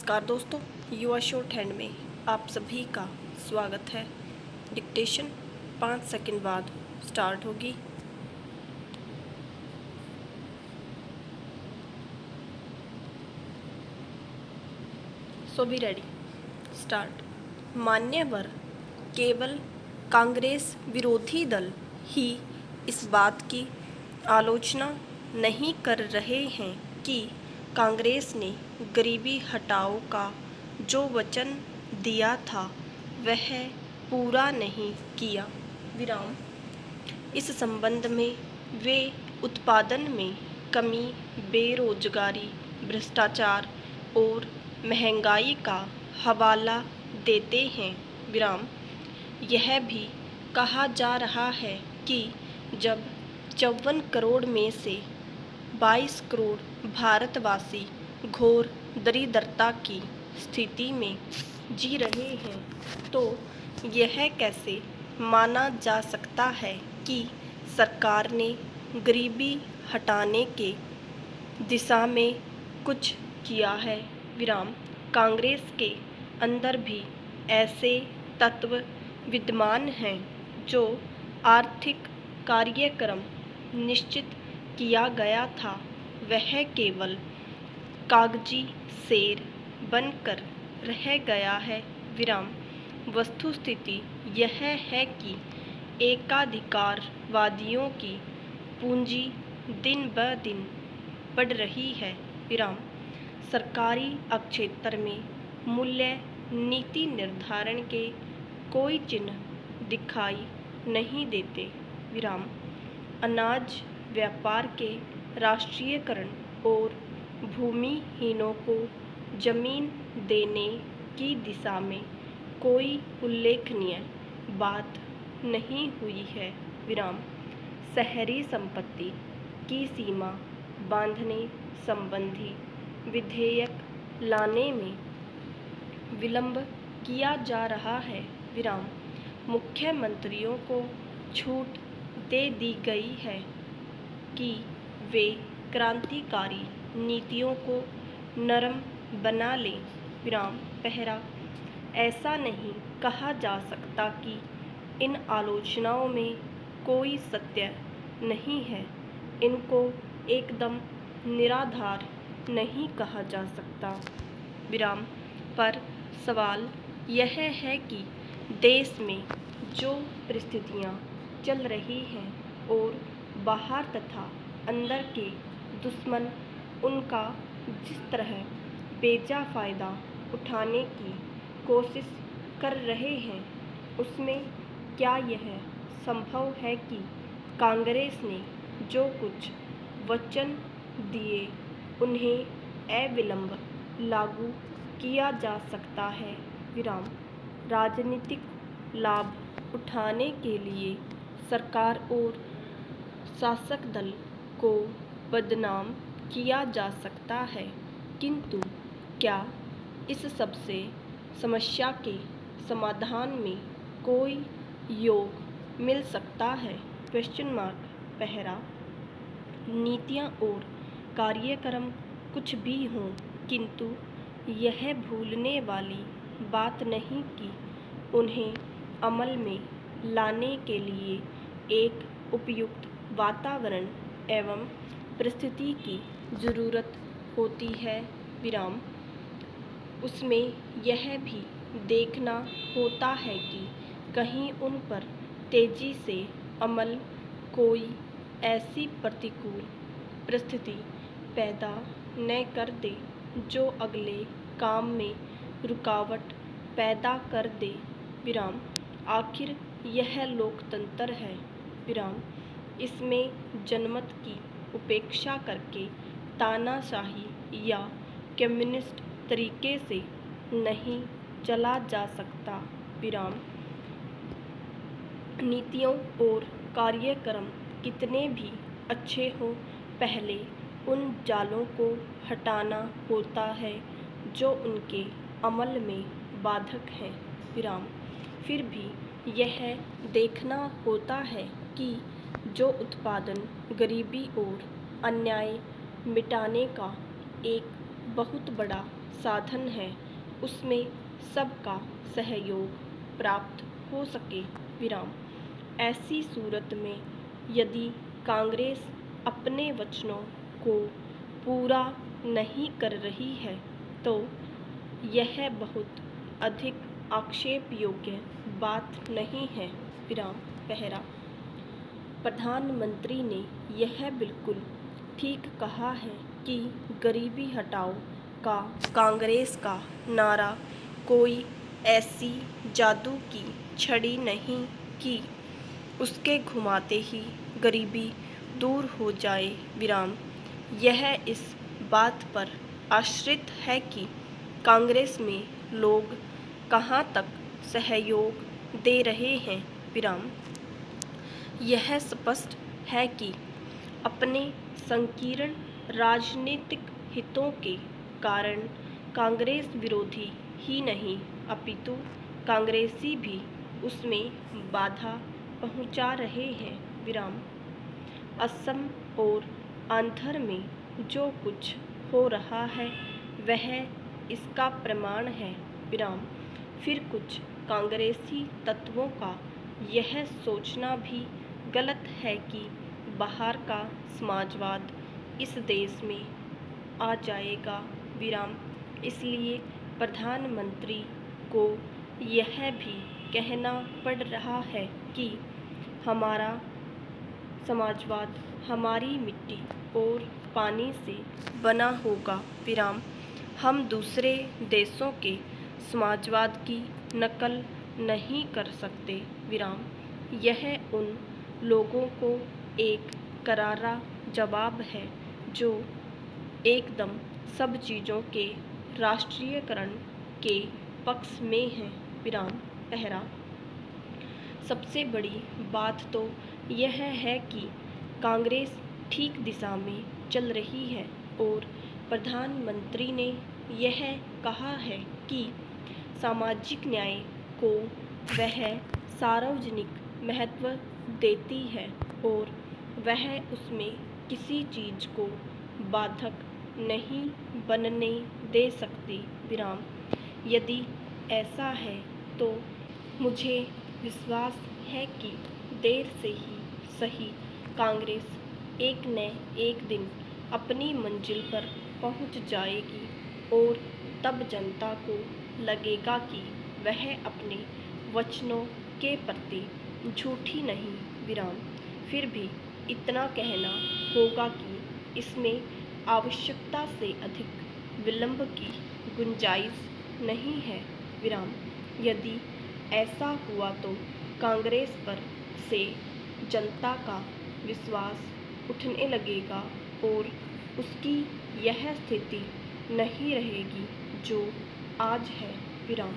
नमस्कार दोस्तों, युवा शॉर्ट हैंड में आप सभी का स्वागत है। डिक्टेशन 5 सेकंड बाद स्टार्ट होगी। सो बी रेडी, स्टार्ट। मान्यवर, केवल कांग्रेस विरोधी दल ही इस बात की आलोचना नहीं कर रहे हैं कि कांग्रेस ने गरीबी हटाओ का जो वचन दिया था वह पूरा नहीं किया। विराम। इस संबंध में वे उत्पादन में कमी, बेरोजगारी, भ्रष्टाचार और महंगाई का हवाला देते हैं। विराम। यह भी कहा जा रहा है कि जब 54 करोड़ में से 22 करोड़ भारतवासी घोर दरिद्रता की स्थिति में जी रहे हैं तो यह कैसे माना जा सकता है कि सरकार ने गरीबी हटाने के दिशा में कुछ किया है। विराम। कांग्रेस के अंदर भी ऐसे तत्व विद्यमान हैं जो आर्थिक कार्यक्रम निश्चित किया गया था वह केवल कागजी शेर बनकर रह गया है। विराम। वस्तुस्थिति यह है कि एकाधिकारवादियों की पूंजी दिन ब दिन बढ़ रही है। विराम। सरकारी क्षेत्र में मूल्य नीति निर्धारण के कोई चिन्ह दिखाई नहीं देते। विराम। अनाज व्यापार के राष्ट्रीयकरण और भूमिहीनों को जमीन देने की दिशा में कोई उल्लेखनीय बात नहीं हुई है। विराम। शहरी संपत्ति की सीमा बांधने संबंधी विधेयक लाने में विलंब किया जा रहा है। विराम। मुख्यमंत्रियों को छूट दे दी गई है कि वे क्रांतिकारी नीतियों को नरम बना लें। विराम। पहरा। ऐसा नहीं कहा जा सकता कि इन आलोचनाओं में कोई सत्य नहीं है। इनको एकदम निराधार नहीं कहा जा सकता। विराम। पर सवाल यह है कि देश में जो परिस्थितियां चल रही हैं और बाहर तथा अंदर के दुश्मन उनका जिस तरह बेजा फ़ायदा उठाने की कोशिश कर रहे हैं उसमें क्या यह संभव है कि कांग्रेस ने जो कुछ वचन दिए उन्हें अविलंब लागू किया जा सकता है। विराम। राजनीतिक लाभ उठाने के लिए सरकार और शासक दल को बदनाम किया जा सकता है, किंतु क्या इस सबसे समस्या के समाधान में कोई योग मिल सकता है? पहरा। नीतियाँ और कार्यक्रम कुछ भी हों, किंतु यह भूलने वाली बात नहीं कि उन्हें अमल में लाने के लिए एक उपयुक्त वातावरण एवं परिस्थिति की ज़रूरत होती है। विराम। उसमें यह भी देखना होता है कि कहीं उन पर तेजी से अमल कोई ऐसी प्रतिकूल परिस्थिति पैदा न कर दे जो अगले काम में रुकावट पैदा कर दे। विराम। आखिर यह लोकतंत्र है। विराम। इसमें जनमत की उपेक्षा करके तानाशाही या कम्युनिस्ट तरीके से नहीं चला जा सकता। विराम। नीतियों और कार्यक्रम कितने भी अच्छे हों, पहले उन जालों को हटाना होता है जो उनके अमल में बाधक हैं। विराम। फिर भी यह देखना होता है कि जो उत्पादन गरीबी और अन्याय मिटाने का एक बहुत बड़ा साधन है उसमें सबका सहयोग प्राप्त हो सके। विराम। ऐसी सूरत में यदि कांग्रेस अपने वचनों को पूरा नहीं कर रही है तो यह बहुत अधिक आक्षेप योग्य बात नहीं है। विराम। पहरा। प्रधानमंत्री ने यह बिल्कुल ठीक कहा है कि गरीबी हटाओ का कांग्रेस का नारा कोई ऐसी जादू की छड़ी नहीं कि उसके घुमाते ही गरीबी दूर हो जाए। विराम। यह इस बात पर आश्रित है कि कांग्रेस में लोग कहाँ तक सहयोग दे रहे हैं। विराम। यह स्पष्ट है कि अपने संकीर्ण राजनीतिक हितों के कारण कांग्रेस विरोधी ही नहीं अपितु कांग्रेसी भी उसमें बाधा पहुंचा रहे हैं। विराम। असम और आंध्र में जो कुछ हो रहा है वह इसका प्रमाण है। विराम। फिर कुछ कांग्रेसी तत्वों का यह सोचना भी गलत है कि बाहर का समाजवाद इस देश में आ जाएगा। विराम। इसलिए प्रधानमंत्री को यह भी कहना पड़ रहा है कि हमारा समाजवाद हमारी मिट्टी और पानी से बना होगा। विराम। हम दूसरे देशों के समाजवाद की नकल नहीं कर सकते। विराम। यह उन लोगों को एक करारा जवाब है जो एकदम सब चीज़ों के राष्ट्रीयकरण के पक्ष में हैं। विराम। पहरा। सबसे बड़ी बात तो यह है कि कांग्रेस ठीक दिशा में चल रही है और प्रधानमंत्री ने यह कहा है कि सामाजिक न्याय को वह सार्वजनिक महत्व देती है और वह उसमें किसी चीज़ को बाधक नहीं बनने दे सकती। विराम। यदि ऐसा है तो मुझे विश्वास है कि देर से ही सही कांग्रेस एक न एक दिन अपनी मंजिल पर पहुंच जाएगी और तब जनता को लगेगा कि वह अपने वचनों के प्रति झूठी नहीं। विराम। फिर भी इतना कहना होगा कि इसमें आवश्यकता से अधिक विलंब की गुंजाइश नहीं है। विराम। यदि ऐसा हुआ तो कांग्रेस पर से जनता का विश्वास उठने लगेगा और उसकी यह स्थिति नहीं रहेगी जो आज है। विराम।